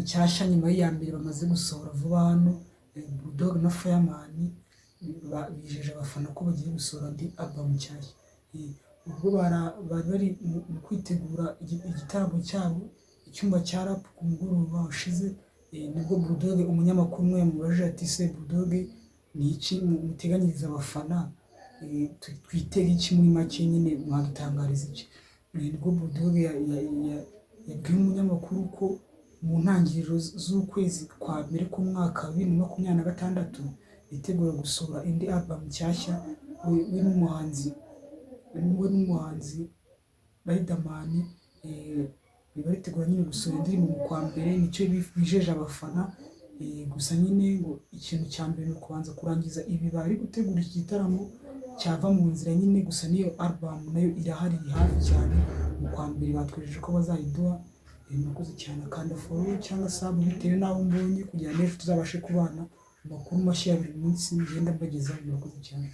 nshyashya nyuma y'iya mbere bamaze gusohora vuba hano. Bulldog na Fireman bijeje abafana ko bagiye gusohora indi album nshyashya. Ubwo bari mu kwitegura igitaramo cyabo icyumba cya rap ku mugoroba ushize, nibwo Bulldog umunyamakuru umwe yamubajije ati se Bulldog ni iki muteganyiriza abafana, twitega iki muri make nyine mwadutangariza iki? Nibwo Bulldog yabwiye umunyamakuru ko mu ntangiriro z'ukwezi kwa mbere k'umwaka wa 2026 bitegura gusohora indi album nshyashya we n'umuhanzi Riderman. Baritegura nyine gusohora indirimbo mu kwa mbere, nicyo bijeje abafana. Gusa nyine ngo ikintu cya mbere ni ukubanza kurangiza ibi bari gutegura iki gitaramo cyava mu nzira nyine. Gusa niyo album nayo irahari hafi cyane, mu kwa mbere batwejeje ko bazayiduha. Murakoze cyane, kanda follow cyangwa sub bitewe n'aho mbonye kugira ngo ejo tuzabashe kubana amakuru mashya ya buri munsi ngenda mbagezaho. Murakoze cyane.